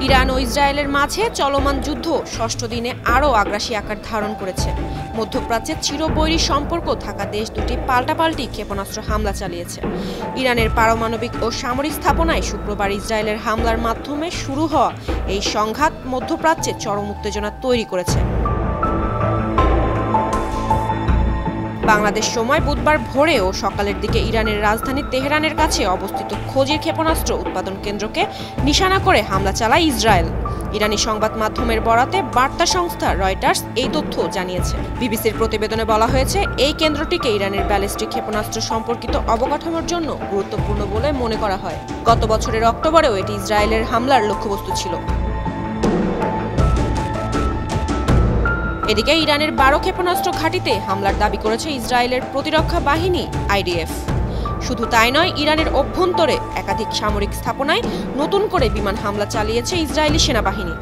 Iran ও ইসরায়েলের মাঝে চলমান যুদ্ধ ষষ্ঠ দিনে আরও আগ্রাসী আকার ধারণ করেছে। মধ্যপ্রাচ্যে চিরবৈরী সম্পর্ক থাকা দেশ দুটি পাল্টাপাল্টি ক্ষেপণাস্ত্র হামলা চালিয়েছে। ইরানের পারমাণবিক ও সামরিক স্থাপনায় শুক্রবার ইসরায়েলের হামলার মাধ্যমে শুরু হওয়া এই সংঘাত মধ্যপ্রাচ্যে চরম উত্তেজনা তৈরি করেছে। বাংলাদেশ সময় বুধবার ভোরে ও সকালের দিকে ইরানের রাজধানী তেহরানের কাছে অবস্থিত খোজির ক্ষেপণাস্ত্র উৎপাদন কেন্দ্রকে নিশানা করে হামলা চালায় ইসরায়েল। ইরানি সংবাদ মাধ্যমের বরাতে বার্তা সংস্থা রয়টার্স এই তথ্য জানিয়েছে। বিবিসির প্রতিবেদনে বলা হয়েছে, এই কেন্দ্রটিকে ইরানের ব্যালিস্টিক ক্ষেপণাস্ত্র সম্পর্কিত অবকাঠামোর জন্য গুরুত্বপূর্ণ বলে মনে করা হয়। গত বছরের অক্টোবরেও এটি ইসরায়েলের হামলার লক্ষ্যবস্তু ছিল। এদিকে ইরানের 12 ক্ষেপণাস্ত্র ঘাঁটিতে হামলার দাবি করেছে ইসরায়েলের প্রতিরক্ষা বাহিনী আইডিএফ। শুধু তাই নয়, ইরানের অভ্যন্তরে একাধিক সামরিক স্থাপনায় নতুন করে বিমান হামলা চালিয়েছে ইসরায়েলি সেনাবাহিনী।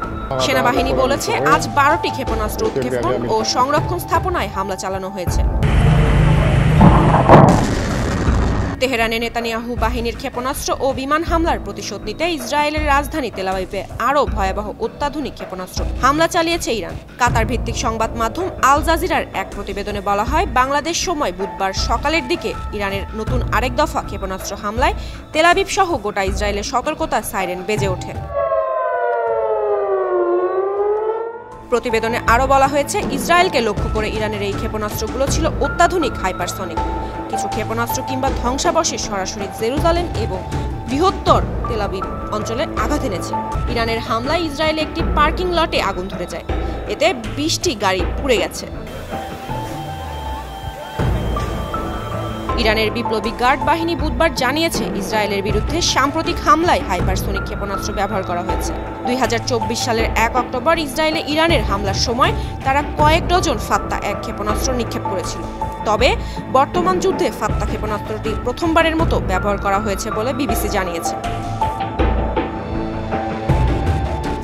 সেনাবাহিনী বলেছে, আজ 12টি ক্ষেপণাস্ত্র উৎক্ষেপণ ও সংরক্ষণ স্থাপনায় হামলা চালানো হয়েছে। তেহরানে নেতানিয়াহু বাহিনীর ক্ষেপণাস্ত্র ও বিমান হামলার প্রতিশোধ নিতে ইসরায়েলের রাজধানী তেল আবিবে আরও ভয়াবহ অত্যাধুনিক ক্ষেপণাস্ত্র হামলা চালিয়েছে ইরান। কাতার ভিত্তিক সংবাদ মাধ্যম আল জাজিরার এক প্রতিবেদনে বলা হয়, বাংলাদেশ সময় বুধবার সকালের দিকে ইরানের নতুন আরেক দফা ক্ষেপণাস্ত্র হামলায় তেল আবিব সহ গোটা ইসরায়েলের সতর্কতা সাইরেন বেজে ওঠে। প্রতিবেদনে আরও বলা হয়েছে, ইসরায়েলকে লক্ষ্য করে ইরানের এই ক্ষেপণাস্ত্রগুলো ছিল অত্যাধুনিক হাইপারসনিক। কিছু ক্ষেপণাস্ত্র কিংবা ধ্বংসাবশেষ সরাসরি জেরুজালেম এবং বৃহত্তর তেল আবিব অঞ্চলে আঘাত এনেছে। ইরানের হামলায় ইসরায়েলে একটি পার্কিং লটে আগুন ধরে যায়। এতে 20টি গাড়ি পুড়ে গেছে। ইরানের বিপ্লবী গার্ড বাহিনী বুধবার জানিয়েছে, ইসরায়েলের বিরুদ্ধে সাম্প্রতিক হামলায় হাইপারসনিক ক্ষেপণাস্ত্র ব্যবহার করা হয়েছে। 2024 সালের 1 অক্টোবর ইসরায়েলে ইরানের হামলার সময় তারা কয়েক ডজন ফাত্তা-1 ক্ষেপণাস্ত্র নিক্ষেপ করেছিল। তবে বর্তমান যুদ্ধে ফাত্তা ক্ষেপণাস্ত্রটি প্রথমবারের মতো ব্যবহার করা হয়েছে বলে বিবিসি জানিয়েছে।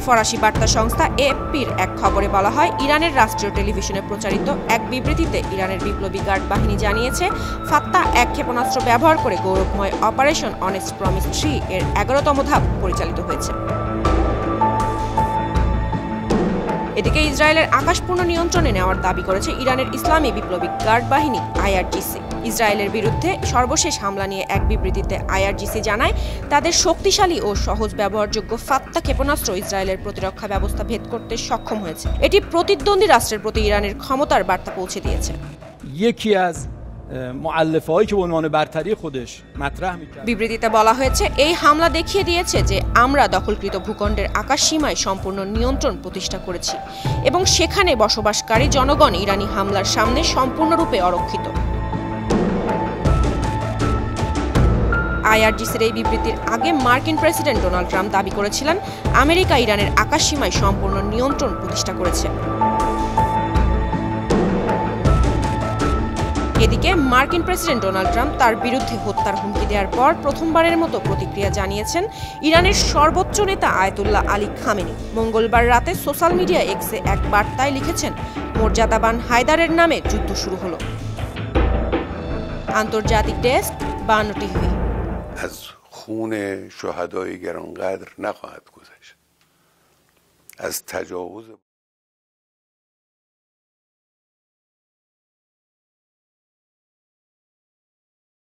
ফরাসি বার্তা সংস্থা এএফপির এক খবরে বলা হয়, ইরানের রাষ্ট্রীয় টেলিভিশনে প্রচারিত এক বিবৃতিতে ইরানের বিপ্লবী গার্ড বাহিনী জানিয়েছে, ফাত্তা-1 ক্ষেপণাস্ত্র ব্যবহার করে গৌরবময় অপারেশন অনেস্ট প্রমিস 3 এর 11তম ধাপ পরিচালিত হয়েছে। এদিকে ইসরায়েলের আকাশপূর্ণ নিয়ন্ত্রণে নেওয়ার দাবি করেছে ইরানের ইসলামী বিপ্লবী গার্ড বাহিনী আইআরজিসি। ইসরায়েলের বিরুদ্ধে সর্বশেষ হামলা নিয়ে এক বিবৃতিতে আইআরজিসি জানায়, তাদের শক্তিশালী ও সহজ ব্যবহারযোগ্য ফাত্তা ক্ষেপণাস্ত্র ইসরায়েলের প্রতিরক্ষা ব্যবস্থা ভেদ করতে সক্ষম হয়েছে। এটি প্রতিদ্বন্দ্বী রাষ্ট্রের প্রতি ইরানের ক্ষমতার বার্তা পৌঁছে দিয়েছে। বিবৃতিতে বলা হয়েছে, এই হামলা দেখিয়ে দিয়েছে যে আমরা দখলকৃত ভূখণ্ডের আকাশ সীমায় সম্পূর্ণ নিয়ন্ত্রণ প্রতিষ্ঠা করেছি এবং সেখানে বসবাসকারী জনগণ ইরানি হামলার সামনে সম্পূর্ণরূপে অরক্ষিত। আইআরজিসির এই বিবৃতির আগে মার্কিন প্রেসিডেন্ট ডোনাল্ড ট্রাম্প দাবি করেছিলেন, আমেরিকা ইরানের আকাশ সীমায় সম্পূর্ণ নিয়ন্ত্রণ প্রতিষ্ঠা করেছে। এদিকে মার্কিন প্রেসিডেন্ট ডোনাল্ড ট্রাম্প তার বিরুদ্ধে হত্যার হুমকি দেওয়ার পর প্রথমবারের মতো প্রতিক্রিয়া জানিয়েছেন ইরানের সর্বোচ্চ নেতা আয়াতুল্লাহ আলী খামেনি। মঙ্গলবার রাতে সোশ্যাল মিডিয়া এক্সে এক বার্তায় লিখেছেন, মর্যাদাবান হায়দারের নামে যুদ্ধ শুরু হলো। আন্তর্জাতিক ডেস্ক 52 টিভি। از خون شهدای گرانقدر نخواهد گذشت. از تجاوز